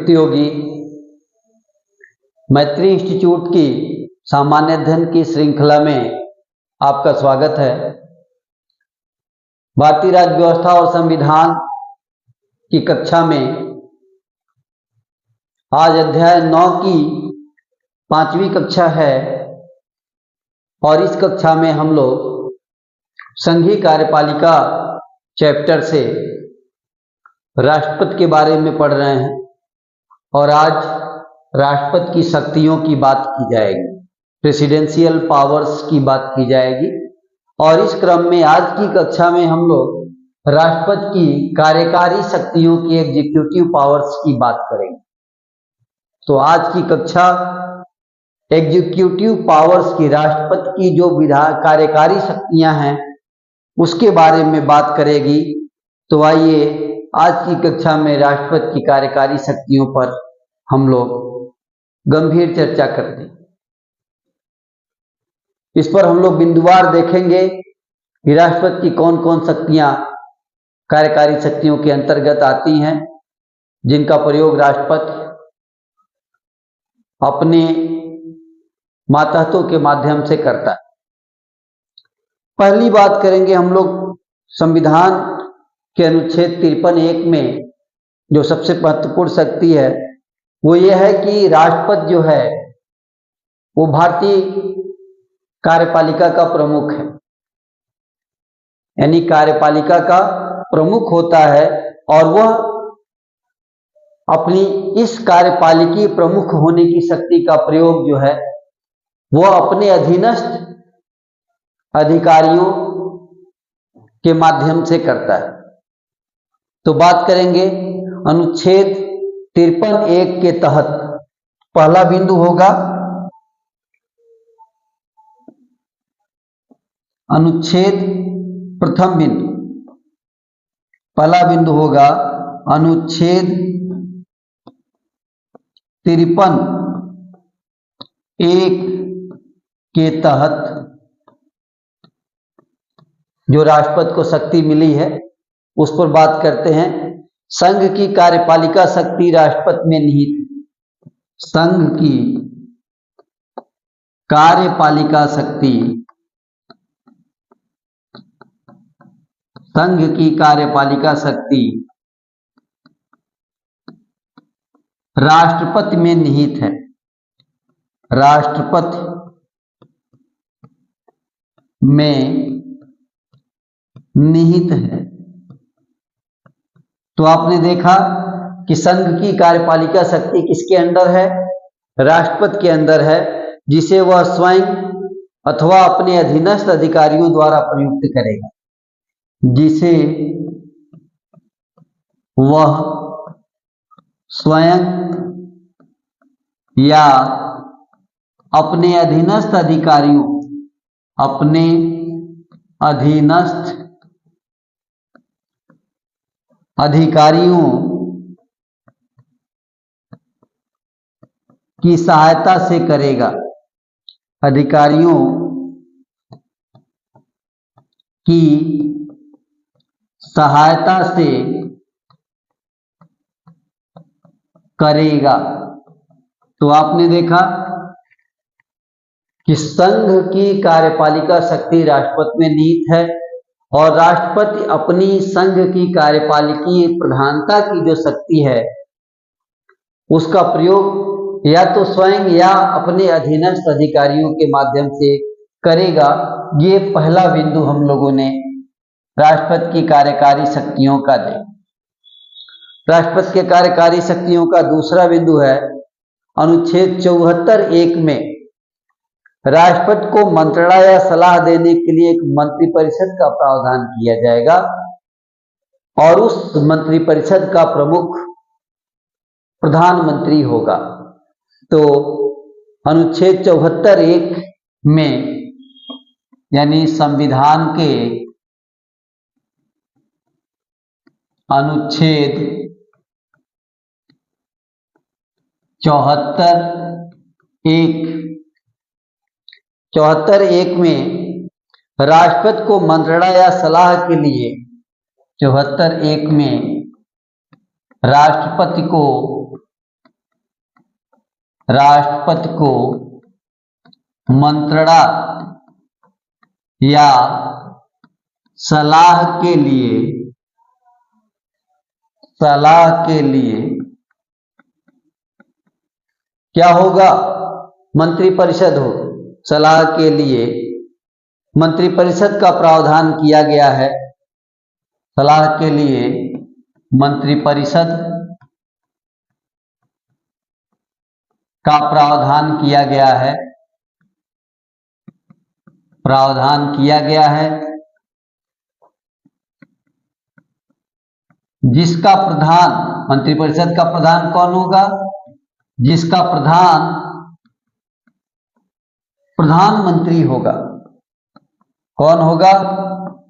प्रतियोगी मैत्री इंस्टीट्यूट की सामान्य अध्ययन की श्रृंखला में आपका स्वागत है। भारतीय राज्य व्यवस्था और संविधान की कक्षा में आज अध्याय 9 की 5वीं कक्षा है और इस कक्षा में हम लोग संघीय कार्यपालिका चैप्टर से राष्ट्रपति के बारे में पढ़ रहे हैं और आज राष्ट्रपति की शक्तियों की बात की जाएगी, प्रेसिडेंशियल पावर्स की बात की जाएगी। और इस क्रम में आज की कक्षा में हम लोग राष्ट्रपति की कार्यकारी शक्तियों की एग्जीक्यूटिव पावर्स की बात करेंगे। तो आज की कक्षा एग्जीक्यूटिव पावर्स की, राष्ट्रपति की जो कार्यकारी शक्तियां हैं उसके बारे में बात करेगी। तो आइए आज की कक्षा में राष्ट्रपति की कार्यकारी शक्तियों पर हम लोग गंभीर चर्चा करते हैं। इस पर हम लोग बिंदुवार देखेंगे कि राष्ट्रपति की कौन कौन शक्तियां कार्यकारी शक्तियों के अंतर्गत आती हैं, जिनका प्रयोग राष्ट्रपति अपने मातहतों के माध्यम से करता है। पहली बात करेंगे हम लोग संविधान के अनुच्छेद 53(1) में जो सबसे महत्वपूर्ण शक्ति है वो ये है कि राष्ट्रपति जो है वो भारतीय कार्यपालिका का प्रमुख है, यानी कार्यपालिका का प्रमुख होता है और वह अपनी इस कार्यपालिकीय प्रमुख होने की शक्ति का प्रयोग जो है वह अपने अधीनस्थ अधिकारियों के माध्यम से करता है। तो बात करेंगे अनुच्छेद 53(1) के तहत। पहला बिंदु होगा अनुच्छेद प्रथम बिंदु, पहला बिंदु होगा अनुच्छेद 53(1) के तहत जो राष्ट्रपति को शक्ति मिली है उस पर बात करते हैं। संघ की कार्यपालिका शक्ति राष्ट्रपति में निहित है। संघ की कार्यपालिका शक्ति, संघ की कार्यपालिका शक्ति राष्ट्रपति में निहित है, राष्ट्रपति में निहित है। तो आपने देखा कि संघ की कार्यपालिका शक्ति किसके अंदर है? राष्ट्रपति के अंदर है, जिसे वह स्वयं अथवा अपने अधीनस्थ अधिकारियों द्वारा प्रयुक्त करेगा, जिसे वह स्वयं या अपने अधीनस्थ अधिकारियों, अपने अधीनस्थ अधिकारियों की सहायता से करेगा, अधिकारियों की सहायता से करेगा। तो आपने देखा कि संघ की कार्यपालिका शक्ति राष्ट्रपति में निहित है और राष्ट्रपति अपनी संघ की कार्यपालिकीय प्रधानता की जो शक्ति है उसका प्रयोग या तो स्वयं या अपने अधीनस्थ अधिकारियों के माध्यम से करेगा। ये पहला बिंदु हम लोगों ने राष्ट्रपति की कार्यकारी शक्तियों का देखा। राष्ट्रपति के कार्यकारी शक्तियों का दूसरा बिंदु है अनुच्छेद 74(1) में राष्ट्रपति को मंत्रणा या सलाह देने के लिए एक मंत्रिपरिषद का प्रावधान किया जाएगा और उस मंत्रिपरिषद का प्रमुख प्रधानमंत्री होगा। तो अनुच्छेद 74(1) में, यानी संविधान के अनुच्छेद 74(1) में राष्ट्रपति को मंत्रणा या सलाह के लिए, 74(1) में राष्ट्रपति को राष्ट्रपति को मंत्रणा या सलाह के लिए क्या होगा? मंत्रिपरिषद हो। सलाह के लिए मंत्रिपरिषद का प्रावधान किया गया है। सलाह के लिए मंत्रिपरिषद का प्रावधान किया गया है। जिसका प्रधान, मंत्रिपरिषद का प्रधान कौन होगा? जिसका प्रधान प्रधानमंत्री होगा। कौन होगा?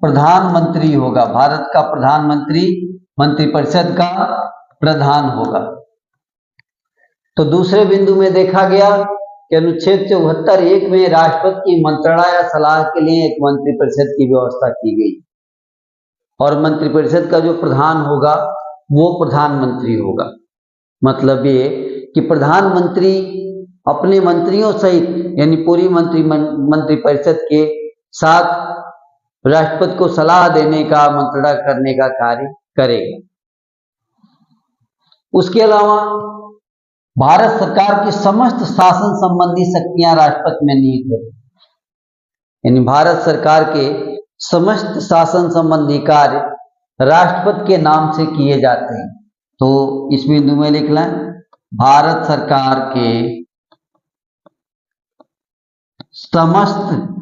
प्रधानमंत्री होगा। भारत का प्रधानमंत्री मंत्रिपरिषद का प्रधान होगा। तो दूसरे बिंदु में देखा गया कि अनुच्छेद 74(1) में राष्ट्रपति की मंत्रणा या सलाह के लिए एक मंत्रिपरिषद की व्यवस्था की गई और मंत्रिपरिषद का जो प्रधान होगा वो प्रधानमंत्री होगा। मतलब ये कि प्रधानमंत्री अपने मंत्रियों सहित यानी पूरी मंत्रिपरिषद के साथ राष्ट्रपति को सलाह देने का, मंत्रणा करने का कार्य करेगा। उसके अलावा भारत सरकार की समस्त शासन संबंधी शक्तियां राष्ट्रपति में निहित है। यानी भारत सरकार के समस्त शासन संबंधी कार्य राष्ट्रपति के नाम से किए जाते हैं। तो इस बिंदु में लिख लें, भारत सरकार के समस्त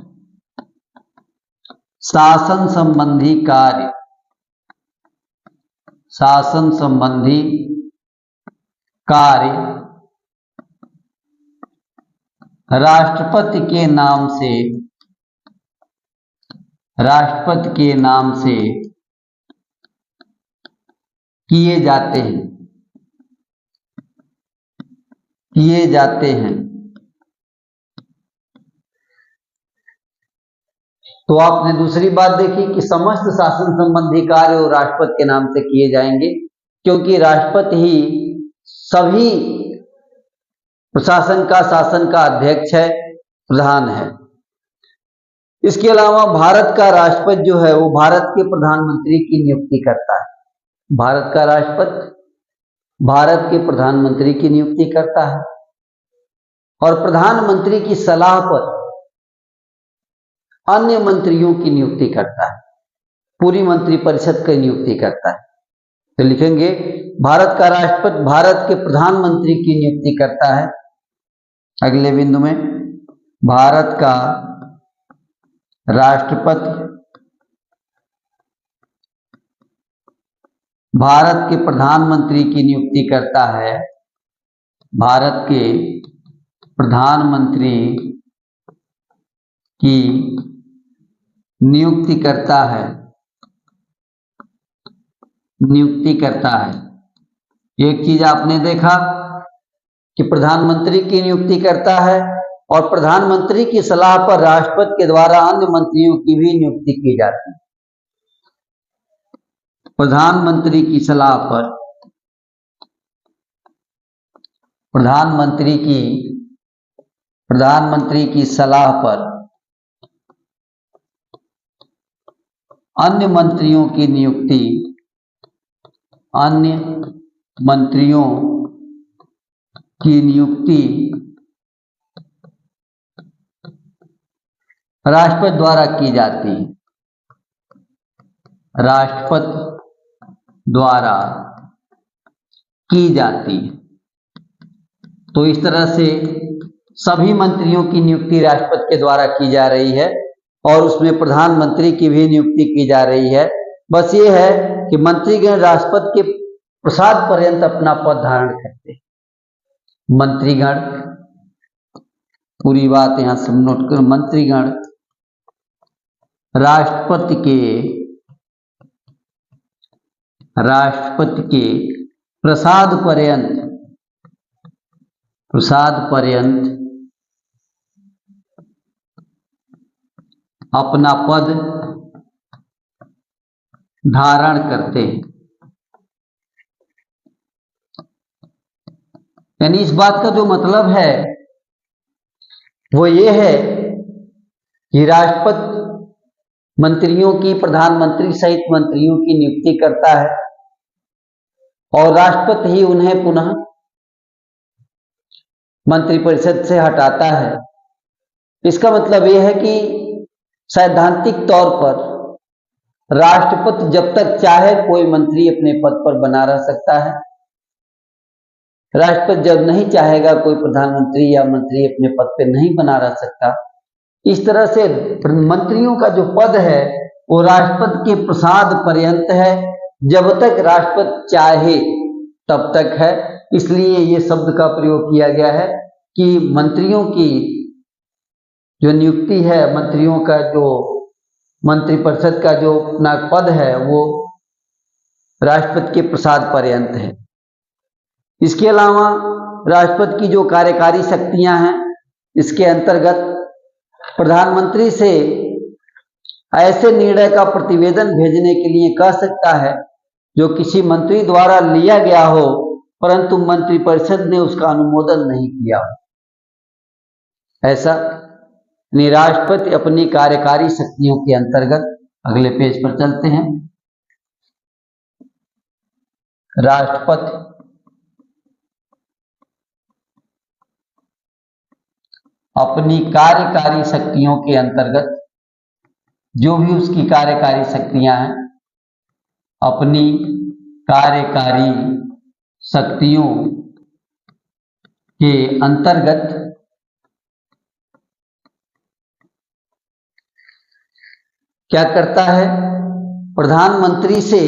शासन संबंधी कार्य राष्ट्रपति के नाम से किए जाते हैं। तो आपने दूसरी बात देखी कि समस्त शासन संबंधी कार्य राष्ट्रपति के नाम से किए जाएंगे, क्योंकि राष्ट्रपति ही सभी शासन का अध्यक्ष है, प्रधान है। इसके अलावा भारत का राष्ट्रपति जो है वो भारत के प्रधानमंत्री की नियुक्ति करता है। भारत का राष्ट्रपति भारत के प्रधानमंत्री की नियुक्ति करता है और प्रधानमंत्री की सलाह पर अन्य मंत्रियों की नियुक्ति करता है, पूरी मंत्रिपरिषद की नियुक्ति करता है। तो लिखेंगे, भारत का राष्ट्रपति भारत के प्रधानमंत्री की नियुक्ति करता है। अगले बिंदु में, भारत का राष्ट्रपति भारत के प्रधानमंत्री की नियुक्ति करता है। भारत के प्रधानमंत्री की नियुक्ति करता है। एक चीज आपने देखा कि प्रधानमंत्री की नियुक्ति करता है और प्रधानमंत्री की सलाह पर राष्ट्रपति के द्वारा अन्य मंत्रियों की भी नियुक्ति की जाती है। प्रधानमंत्री की सलाह पर अन्य मंत्रियों की नियुक्ति राष्ट्रपति द्वारा की जाती है। तो इस तरह से सभी मंत्रियों की नियुक्ति राष्ट्रपति के द्वारा की जा रही है और उसमें प्रधानमंत्री की भी नियुक्ति की जा रही है। बस ये है कि मंत्रीगण राष्ट्रपति के प्रसाद पर्यंत अपना पद धारण करते हैं। मंत्रीगण, पूरी बात यहां सब नोट करो, मंत्रीगण राष्ट्रपति के प्रसाद पर्यंत अपना पद धारण करते हैं। यानी इस बात का जो मतलब है वो ये है कि राष्ट्रपति मंत्रियों की, प्रधानमंत्री सहित मंत्रियों की नियुक्ति करता है और राष्ट्रपति ही उन्हें पुनः मंत्रिपरिषद से हटाता है। इसका मतलब यह है कि सैद्धांतिक तौर पर राष्ट्रपति जब तक चाहे कोई मंत्री अपने पद पर बना रह सकता है। राष्ट्रपति जब नहीं चाहेगा कोई प्रधानमंत्री या मंत्री अपने पद पर नहीं बना रह सकता। इस तरह से मंत्रियों का जो पद है वो राष्ट्रपति के प्रसाद पर्यंत है, जब तक राष्ट्रपति चाहे तब तक है। इसलिए ये शब्द का प्रयोग किया गया है कि मंत्रियों की जो नियुक्ति है, मंत्रियों का जो मंत्रिपरिषद का जो अपना पद है वो राष्ट्रपति के प्रसाद पर्यंत है। इसके अलावा राष्ट्रपति की जो कार्यकारी शक्तियां हैं, इसके अंतर्गत प्रधानमंत्री से ऐसे निर्णय का प्रतिवेदन भेजने के लिए कह सकता है जो किसी मंत्री द्वारा लिया गया हो परंतु मंत्रिपरिषद ने उसका अनुमोदन नहीं किया हो। ऐसा राष्ट्रपति अपनी कार्यकारी शक्तियों के अंतर्गत, अगले पेज पर चलते हैं, राष्ट्रपति अपनी कार्यकारी शक्तियों के अंतर्गत, जो भी उसकी कार्यकारी शक्तियां हैं, अपनी कार्यकारी शक्तियों के अंतर्गत क्या करता है, प्रधानमंत्री से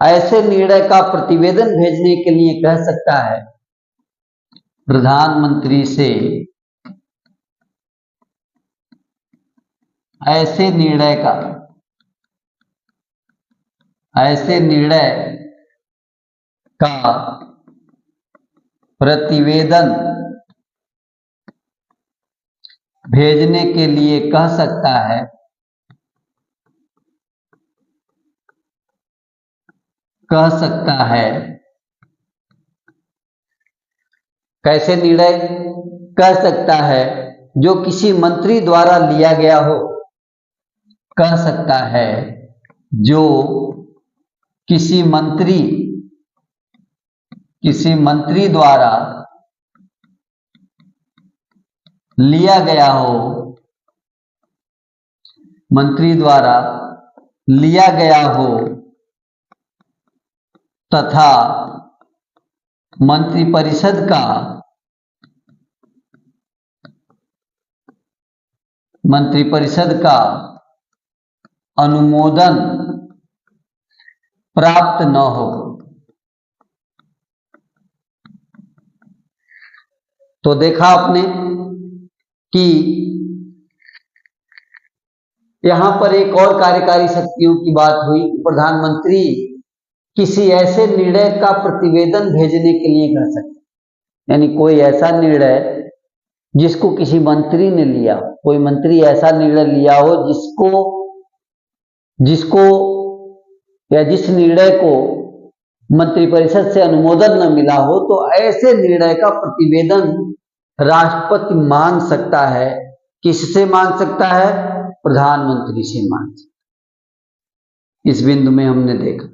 ऐसे निर्णय का प्रतिवेदन भेजने के लिए कह सकता है। प्रधानमंत्री से ऐसे निर्णय का प्रतिवेदन भेजने के लिए कह सकता है। कैसे निर्णय कह सकता है, जो किसी मंत्री द्वारा लिया गया हो। कह सकता है जो किसी मंत्री द्वारा लिया गया हो, मंत्री द्वारा लिया गया हो तथा मंत्रिपरिषद का अनुमोदन प्राप्त न हो। तो देखा आपने कि यहां पर एक और कार्यकारी शक्तियों की बात हुई। प्रधानमंत्री किसी ऐसे निर्णय का प्रतिवेदन भेजने के लिए कह सकते, यानी कोई ऐसा निर्णय जिसको किसी मंत्री ने लिया, कोई मंत्री ऐसा निर्णय लिया हो जिसको या जिस निर्णय को मंत्रिपरिषद से अनुमोदन न मिला हो, तो ऐसे निर्णय का प्रतिवेदन राष्ट्रपति मांग सकता है। किससे मांग सकता है? प्रधानमंत्री से मांग सकता है। इस बिंदु में हमने देखा।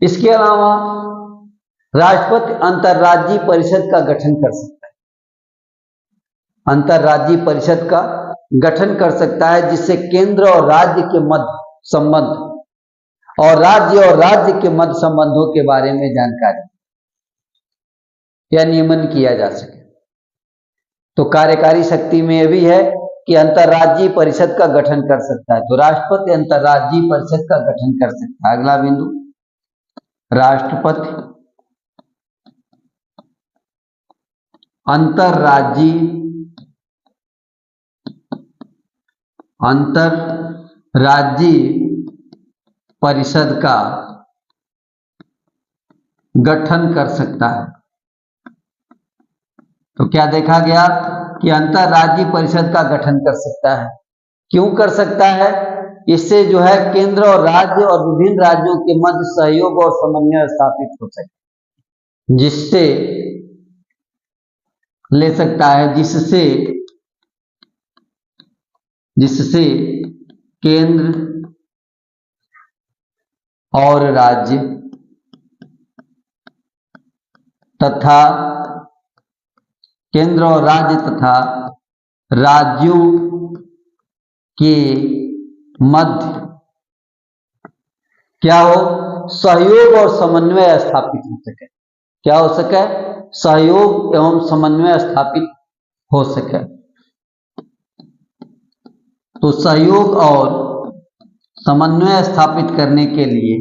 इसके अलावा राष्ट्रपति अंतर्राज्यीय परिषद का गठन कर सकता है। अंतर्राज्यीय परिषद का गठन कर सकता है, जिससे केंद्र और राज्य के मध्य संबंध और राज्य के मध्य संबंधों के बारे में जानकारी या नियमन किया जा सके। तो कार्यकारी शक्ति में यह भी है कि अंतर्राज्यीय परिषद का गठन कर सकता है। तो राष्ट्रपति अंतर्राज्यीय परिषद का गठन कर सकता है। अगला बिंदु, राष्ट्रपति अंतर्राज्यीय परिषद का गठन कर सकता है। तो क्या देखा गया कि अंतर्राज्यीय परिषद का गठन कर सकता है। क्यों कर सकता है? इससे जो है केंद्र और राज्य और विभिन्न राज्यों के मध्य सहयोग और समन्वय स्थापित हो सके, जिससे ले सकता है जिससे केंद्र और राज्य तथा राज्यों के मध्य क्या हो, सहयोग और समन्वय स्थापित हो सके। क्या हो सके? सहयोग एवं समन्वय स्थापित हो सके। तो सहयोग और समन्वय स्थापित करने के लिए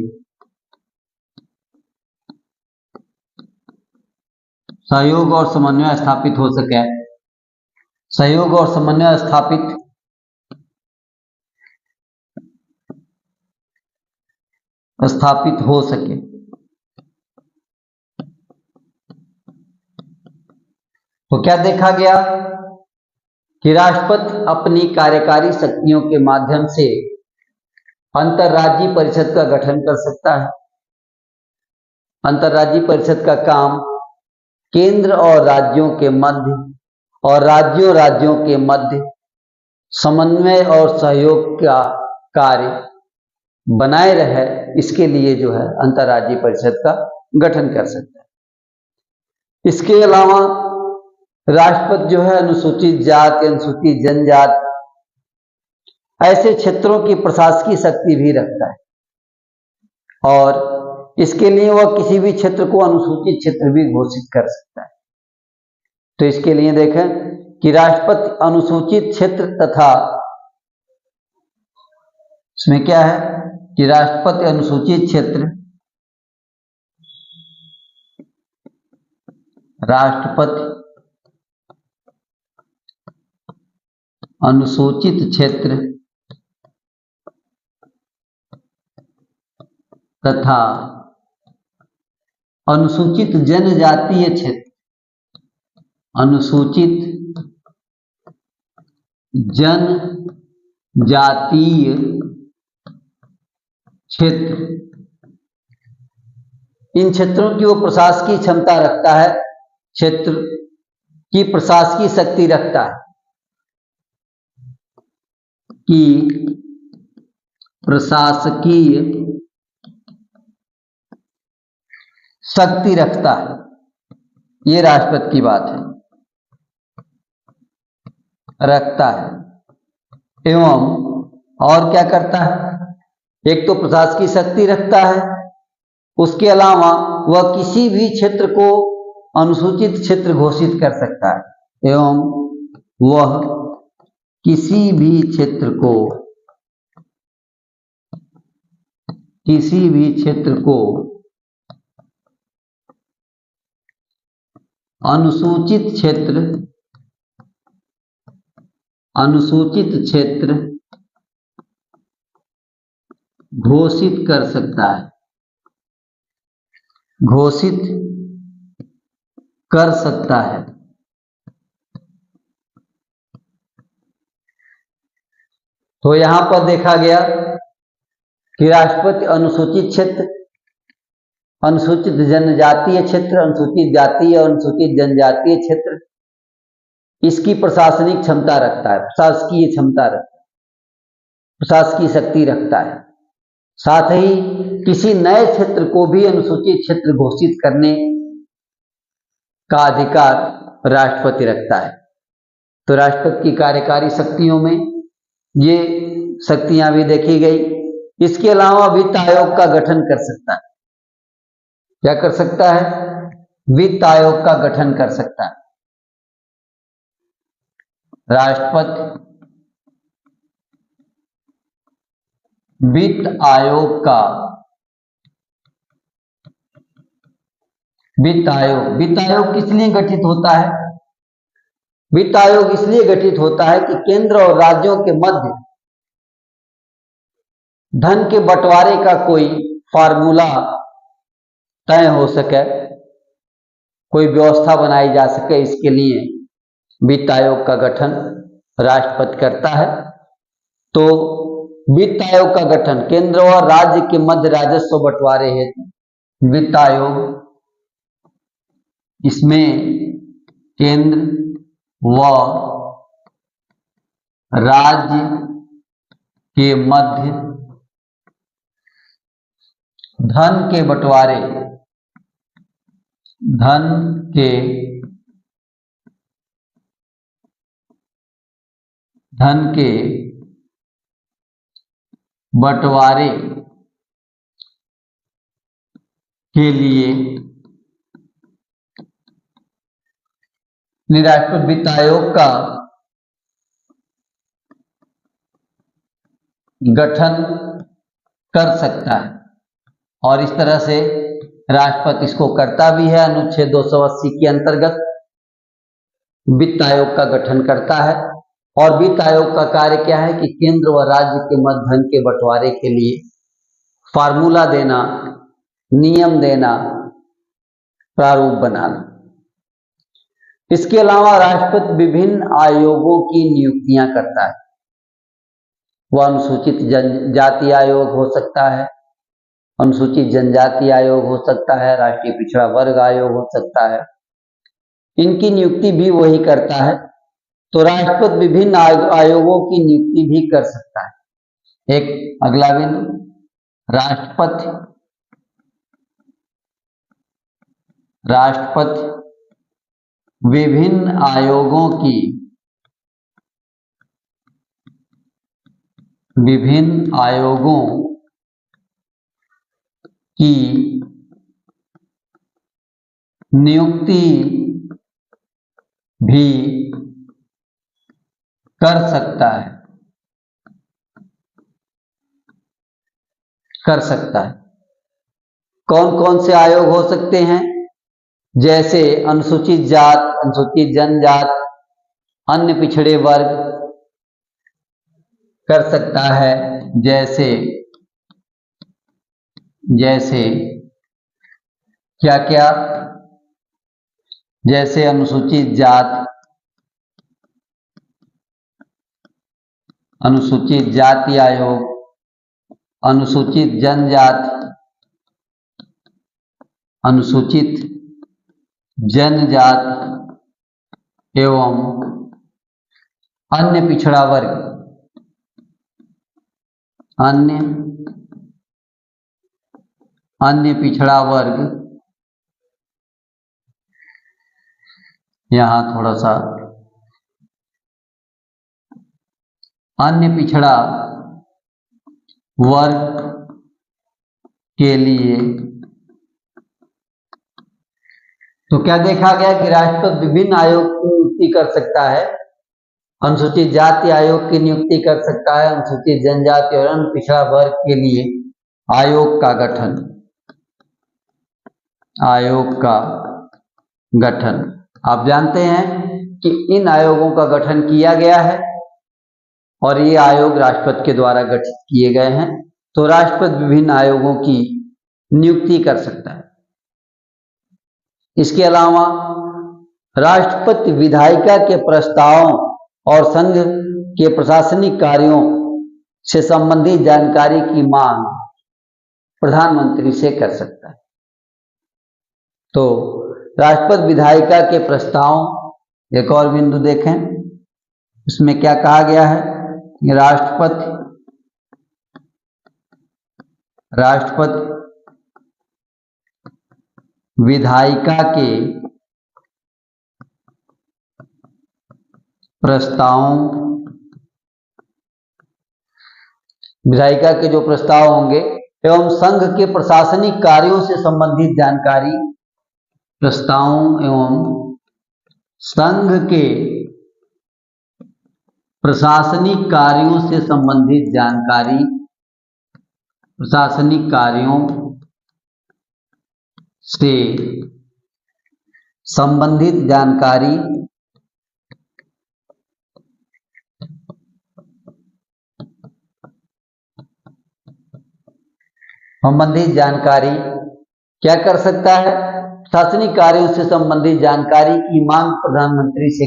सहयोग और समन्वय स्थापित हो सके, सहयोग और समन्वय स्थापित हो सके तो क्या देखा गया कि राष्ट्रपति अपनी कार्यकारी शक्तियों के माध्यम से अंतर्राज्यीय परिषद का गठन कर सकता है। अंतर्राज्यीय परिषद का काम केंद्र और राज्यों के मध्य और राज्यों के मध्य समन्वय और सहयोग का कार्य बनाए रहे, इसके लिए जो है अंतर्राज्यीय परिषद का गठन कर सकता है। इसके अलावा राष्ट्रपति जो है अनुसूचित जाति, अनुसूचित जनजाति ऐसे क्षेत्रों की प्रशासकीय शक्ति भी रखता है और इसके लिए वह किसी भी क्षेत्र को अनुसूचित क्षेत्र भी घोषित कर सकता है। तो इसके लिए देखें कि राष्ट्रपति अनुसूचित क्षेत्र तथा इसमें क्या है कि राष्ट्रपति अनुसूचित क्षेत्र, राष्ट्रपति अनुसूचित क्षेत्र तथा अनुसूचित जनजातीय क्षेत्र, अनुसूचित जनजातीय क्षेत्र, इन क्षेत्रों की वो प्रशासकीय क्षमता रखता है, क्षेत्र की प्रशासकीय शक्ति रखता है, कि प्रशासकीय शक्ति रखता है। ये राष्ट्रपति की बात है, रखता है। एवं और क्या करता है? एक तो प्रशासकीय शक्ति रखता है, उसके अलावा वह किसी भी क्षेत्र को अनुसूचित क्षेत्र घोषित कर सकता है एवं वह किसी भी क्षेत्र को अनुसूचित क्षेत्र घोषित कर सकता है, घोषित कर सकता है। तो यहां पर देखा गया कि राष्ट्रपति अनुसूचित क्षेत्र, अनुसूचित जनजातीय क्षेत्र, अनुसूचित जातीय और अनुसूचित जनजातीय क्षेत्र, इसकी प्रशासनिक क्षमता रखता है, प्रशासकीय क्षमता रखता है, प्रशासकीय शक्ति रखता है। साथ ही किसी नए क्षेत्र को भी अनुसूचित क्षेत्र घोषित करने का अधिकार राष्ट्रपति रखता है। तो राष्ट्रपति की कार्यकारी शक्तियों में ये शक्तियां भी देखी गई। इसके अलावा वित्त आयोग का गठन कर सकता है। क्या कर सकता है? वित्त आयोग का गठन कर सकता है। राष्ट्रपति वित्त आयोग किस लिए गठित होता है? वित्त आयोग इसलिए गठित होता है कि केंद्र और राज्यों के मध्य धन के बंटवारे का कोई फार्मूला तय हो सके, कोई व्यवस्था बनाई जा सके, इसके लिए वित्त आयोग का गठन राष्ट्रपति करता है। तो वित्त आयोग का गठन केंद्र और राज्य के मध्य राजस्व बंटवारे हेतु वित्त आयोग, इसमें केंद्र व राज्य के मध्य धन के बंटवारे के लिए राष्ट्रपति वित्त आयोग का गठन कर सकता है और इस तरह से राष्ट्रपति इसको करता भी है। अनुच्छेद 280 के अंतर्गत वित्त आयोग का गठन करता है और वित्त आयोग का कार्य क्या है कि केंद्र व राज्य के मध्य धन के बंटवारे के लिए फार्मूला देना, नियम देना, प्रारूप बनाना। इसके अलावा राष्ट्रपति विभिन्न आयोगों की नियुक्तियां करता है। वह अनुसूचित जनजाति आयोग हो सकता है, अनुसूचित जनजाति आयोग हो सकता है, राष्ट्रीय पिछड़ा वर्ग आयोग हो सकता है। इनकी नियुक्ति भी वही करता है। तो राष्ट्रपति विभिन्न आयोगों की नियुक्ति भी कर सकता है। एक अगला बिंदु, राष्ट्रपति विभिन्न आयोगों की नियुक्ति भी कर सकता है। कौन कौन से आयोग हो सकते हैं? जैसे अनुसूचित जात, अनुसूचित जनजात, अन्य पिछड़े वर्ग कर सकता है। जैसे क्या? जैसे अनुसूचित जात, अनुसूचित जाति आयोग, अनुसूचित जनजाति, अनुसूचित जनजाति एवं अन्य पिछड़ा वर्ग, अन्य पिछड़ा वर्ग। यहां थोड़ा सा अन्य पिछड़ा वर्ग के लिए तो क्या देखा गया कि राष्ट्रपति विभिन्न आयोग की नियुक्ति कर सकता है। अनुसूचित जाति आयोग की नियुक्ति कर सकता है, अनुसूचित जनजाति और अन्य पिछड़ा वर्ग के लिए आयोग का गठन। आप जानते हैं कि इन आयोगों का गठन किया गया है और ये आयोग राष्ट्रपति के द्वारा गठित किए गए हैं। तो राष्ट्रपति विभिन्न आयोगों की नियुक्ति कर सकता है। इसके अलावा राष्ट्रपति विधायिका के प्रस्तावों और संघ के प्रशासनिक कार्यों से संबंधित जानकारी की मांग प्रधानमंत्री से कर सकता है। तो राष्ट्रपति विधायिका के प्रस्ताव, एक और बिंदु देखें, इसमें क्या कहा गया है? राष्ट्रपति विधायिका के प्रस्तावों, विधायिका के जो प्रस्ताव होंगे एवं संघ के प्रशासनिक कार्यों से संबंधित जानकारी, प्रस्तावों एवं संघ के प्रशासनिक कार्यों से संबंधित जानकारी, प्रशासनिक कार्यों से संबंधित जानकारी क्या कर सकता है? प्रशासनिक कार्यों से संबंधित जानकारी की मांग प्रधानमंत्री से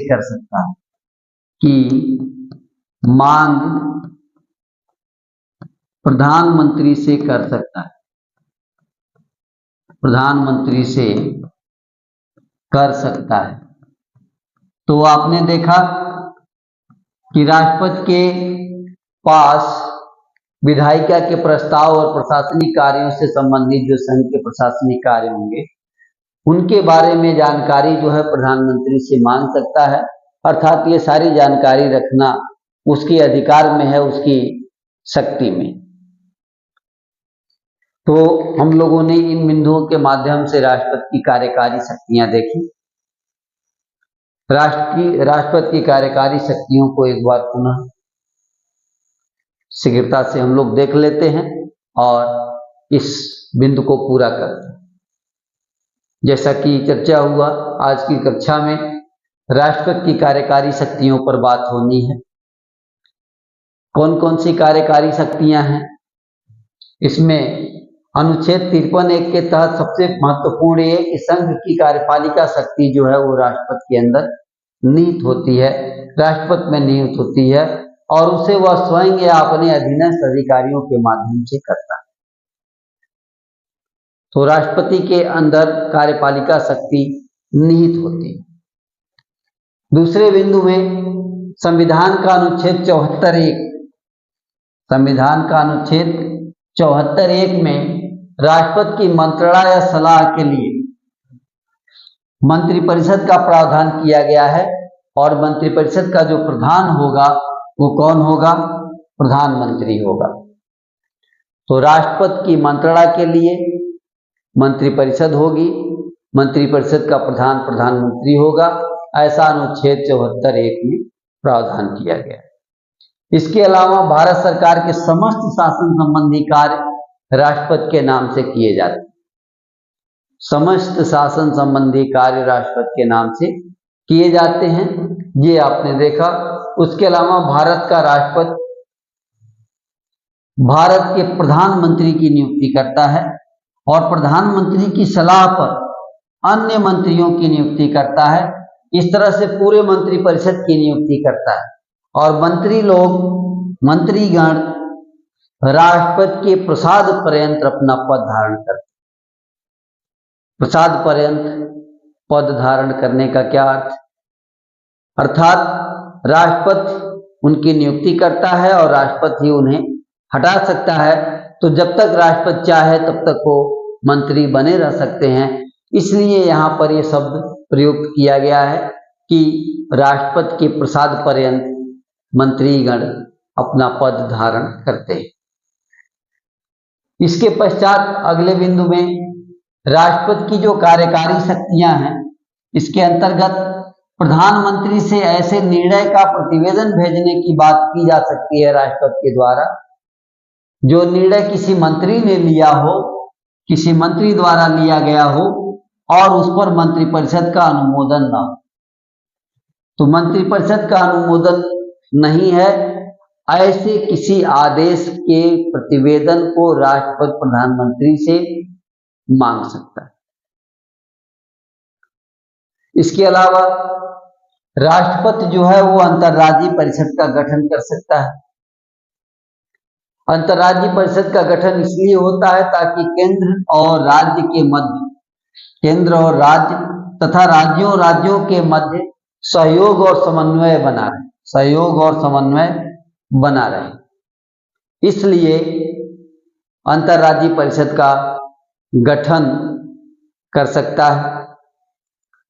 कर सकता है। प्रधानमंत्री से कर सकता है। तो आपने देखा कि राष्ट्रपति के पास विधायिका के प्रस्ताव और प्रशासनिक कार्यों से संबंधित जो संघ के प्रशासनिक कार्य होंगे उनके बारे में जानकारी जो है प्रधानमंत्री से मांग सकता है। अर्थात ये सारी जानकारी रखना उसके अधिकार में है, उसकी शक्ति में। तो हम लोगों ने इन बिंदुओं के माध्यम से राष्ट्रपति की कार्यकारी शक्तियां देखी। राष्ट्रपति की कार्यकारी शक्तियों को एक बार पुनः शीघ्रता से हम लोग देख लेते हैं और इस बिंदु को पूरा करते हैं। जैसा कि चर्चा हुआ आज की कक्षा में, राष्ट्रपति की कार्यकारी शक्तियों पर बात होनी है। कौन कौन सी कार्यकारी शक्तियां हैं? इसमें अनुच्छेद 53(1) के तहत सबसे महत्वपूर्ण ये कि संघ की कार्यपालिका शक्ति जो है वो राष्ट्रपति के अंदर निहित होती है, राष्ट्रपति में निहित होती है और उसे वह स्वयं या अपने अधीनस्थ अधिकारियों के माध्यम से करता है। तो राष्ट्रपति के अंदर कार्यपालिका शक्ति निहित होती है। दूसरे बिंदु में संविधान का अनुच्छेद 74(1), संविधान का अनुच्छेद 74(1) में राष्ट्रपति की मंत्रणा या सलाह के लिए मंत्रिपरिषद का प्रावधान किया गया है और मंत्रिपरिषद का जो प्रधान होगा वो कौन होगा? प्रधानमंत्री होगा। तो राष्ट्रपति की मंत्रणा के लिए मंत्रिपरिषद होगी, मंत्रिपरिषद का प्रधान प्रधानमंत्री होगा, ऐसा अनुच्छेद 74(1) में प्रावधान किया गया है। इसके अलावा भारत सरकार के समस्त शासन संबंधी कार्य राष्ट्रपति के नाम से किए जाते हैं। समस्त शासन संबंधी कार्य राष्ट्रपति के नाम से किए जाते हैं, ये आपने देखा। उसके अलावा भारत का राष्ट्रपति भारत के प्रधानमंत्री की नियुक्ति करता है और प्रधानमंत्री की सलाह पर अन्य मंत्रियों की नियुक्ति करता है। इस तरह से पूरे मंत्रिपरिषद की नियुक्ति करता है और मंत्रीगण राष्ट्रपति के प्रसाद पर्यंत अपना पद धारण करते। प्रसाद पर्यंत पद धारण करने का क्या अर्थ? अर्थात राष्ट्रपति उनकी नियुक्ति करता है और राष्ट्रपति ही उन्हें हटा सकता है। तो जब तक राष्ट्रपति चाहे तब तक वो मंत्री बने रह सकते हैं। इसलिए यहाँ पर ये शब्द प्रयुक्त किया गया है कि राष्ट्रपति के प्रसाद पर्यंत मंत्रीगण अपना पद धारण करते हैं। इसके पश्चात अगले बिंदु में राष्ट्रपति की जो कार्यकारी शक्तियां हैं, इसके अंतर्गत प्रधानमंत्री से ऐसे निर्णय का प्रतिवेदन भेजने की बात की जा सकती है राष्ट्रपति के द्वारा जो निर्णय किसी मंत्री ने लिया हो, किसी मंत्री द्वारा लिया गया हो और उस पर मंत्रिपरिषद का अनुमोदन न हो। तो मंत्रिपरिषद का अनुमोदन नहीं है, ऐसे किसी आदेश के प्रतिवेदन को राष्ट्रपति प्रधानमंत्री से मांग सकता है। इसके अलावा राष्ट्रपति जो है वो अंतर्राज्यीय परिषद का गठन कर सकता है। अंतर्राज्यीय परिषद का गठन इसलिए होता है ताकि केंद्र और राज्य के मध्य, केंद्र और राज्य तथा राज्यों के मध्य सहयोग और समन्वय बना रहे, सहयोग और समन्वय बना रहे। इसलिए अंतर्राज्यीय परिषद का गठन कर सकता है।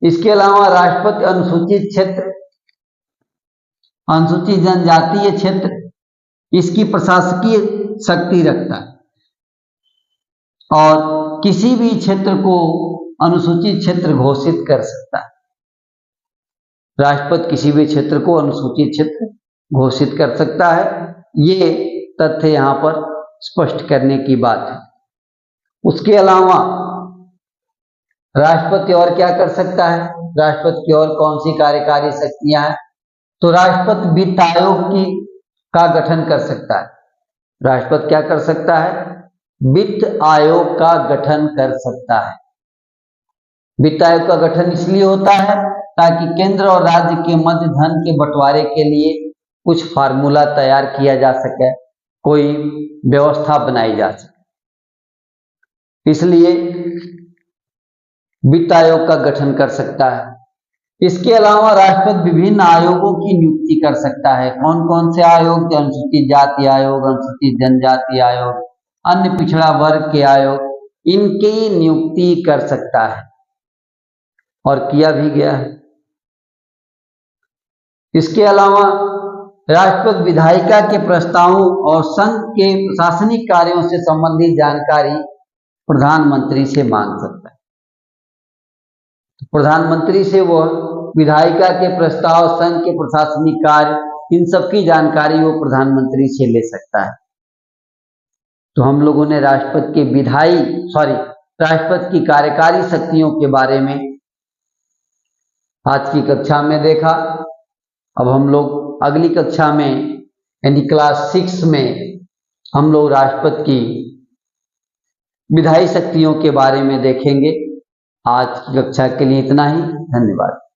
इसके अलावा राष्ट्रपति अनुसूचित क्षेत्र, अनुसूचित जनजातीय क्षेत्र, इसकी प्रशासकीय शक्ति रखता है और किसी भी क्षेत्र को अनुसूचित क्षेत्र घोषित कर सकता है। राष्ट्रपति किसी भी क्षेत्र को अनुसूचित क्षेत्र घोषित कर सकता है। ये तथ्य यहाँ पर स्पष्ट करने की बात है। उसके अलावा राष्ट्रपति और क्या कर सकता है? राष्ट्रपति की और कौन सी कार्यकारी शक्तियां हैं? तो राष्ट्रपति वित्त आयोग का गठन कर सकता है। राष्ट्रपति क्या कर सकता है? वित्त आयोग का गठन कर सकता है। वित्त आयोग का गठन इसलिए होता है ताकि केंद्र और राज्य के मध्य धन के बंटवारे के लिए कुछ फार्मूला तैयार किया जा सके, कोई व्यवस्था बनाई जा सके। इसलिए वित्त आयोग का गठन कर सकता है। इसके अलावा राष्ट्रपति विभिन्न आयोगों की नियुक्ति कर सकता है। कौन कौन से आयोग? अनुसूचित जाति आयोग, अनुसूचित जनजाति आयोग, अन्य पिछड़ा वर्ग के आयोग, इनकी नियुक्ति कर सकता है और किया भी गया है। इसके अलावा राष्ट्रपति विधायिका के प्रस्तावों और संघ के प्रशासनिक कार्यों से संबंधित जानकारी प्रधानमंत्री से मांग सकता है। प्रधानमंत्री से वह विधायिका के प्रस्ताव, संघ के प्रशासनिक कार्य, इन सब की जानकारी वो प्रधानमंत्री से ले सकता है। तो हम लोगों ने राष्ट्रपति की कार्यकारी शक्तियों के बारे में आज की कक्षा में देखा। अब हम लोग अगली कक्षा में यानी क्लास 6 में हम लोग राष्ट्रपति की विधायी शक्तियों के बारे में देखेंगे। आज की कक्षा के लिए इतना ही। धन्यवाद।